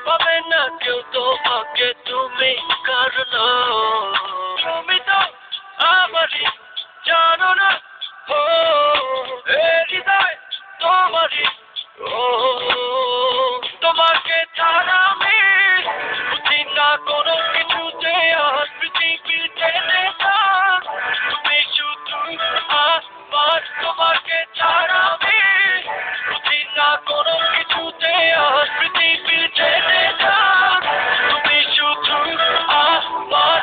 পাবে না কেউ তোমাকে তুমি কারণ তুমি তো আমারই জানো না হৃদয় তোমারই তোমাকে ছাড়া আমি বুঝি না কোনো কিছুতে আর পৃথিবীতে তুমি শুধু আমার তোমাকে ছাড়া আমি বুঝি না কোনো কিছুতে আর পৃথিবীতে তুমি শুধু আমার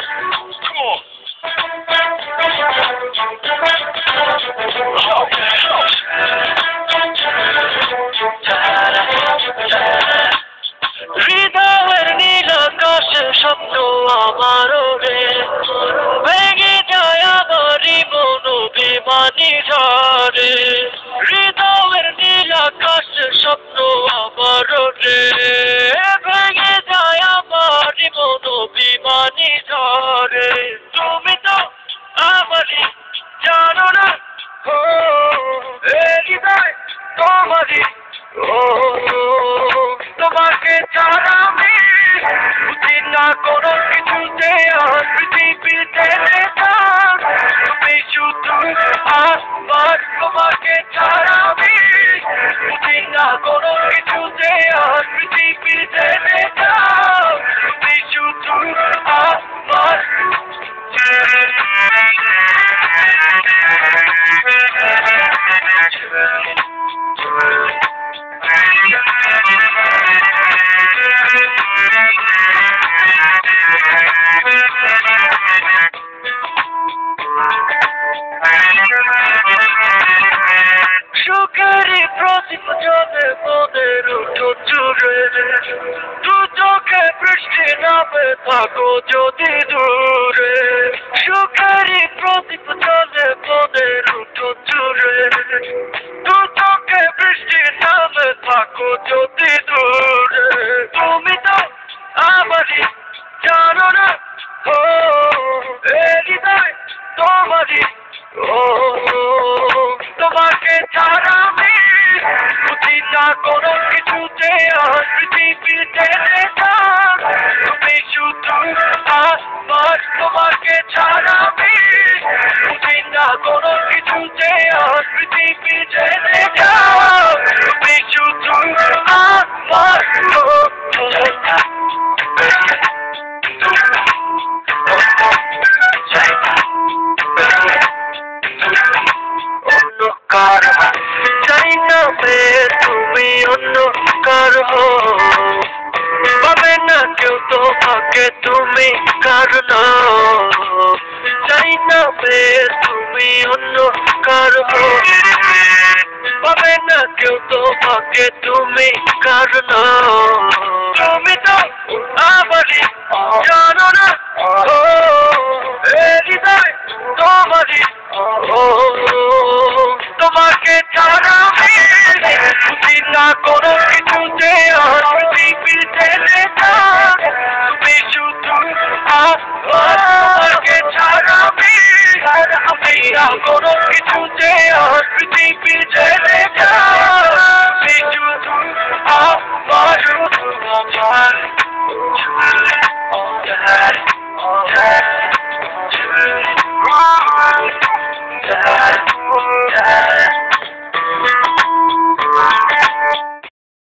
হৃদয়ের নীল আকাশে স্বপ্ন আমারও রে ভেঙে যায় আমারই মন বেমানি ঝড়ে হৃদয়ের নীল আকাশে স্বপ্ন আমারও রে ভেঙে যায় আমারই মন বেমানি ঝড়ে তুমি তো আমারই জানো না হৃদয় তোমারই তোমাকে ছাড়া আমি বুঝি না কোনো কিছুতে আর পৃথিবীতে তুমি শুধু আমার তোমাকে ছাড়া আমি বুঝি না কোনো কিছুতে আর পৃথিবীতে তুমি শুধু আমার সুখেরই প্রদীপ জ্বলে মনের উঠো জুড়ে দু চোখে বৃষ্টি নামে থাকো যদি দূরে সুখেরই প্রদীপ জ্বলে মনের উঠো জুড়ে দু চোখে বৃষ্টি নামে থাকো যদি দূরে তুমি তো আমারই জানো না হৃদয় তোমারই তোমাকে ছাড়া আমি বুঝি না কোনো কিছুতে আর পৃথিবীতে তুমি শুধু আমার তোমাকে ছাড়া আমি বুঝি না কোনো কিছুতে আর পৃথিবীতে তুমি শুধু আমার চাই না তুমি অন্য কারো পাবে না কেউ তোমাকে তুমি কারণ চাই না তুমি অন্য কারো পাবে না কেউ তোমাকে তুমি কারণ তুমি তো আমারই জানো না হৃদয় তোমারই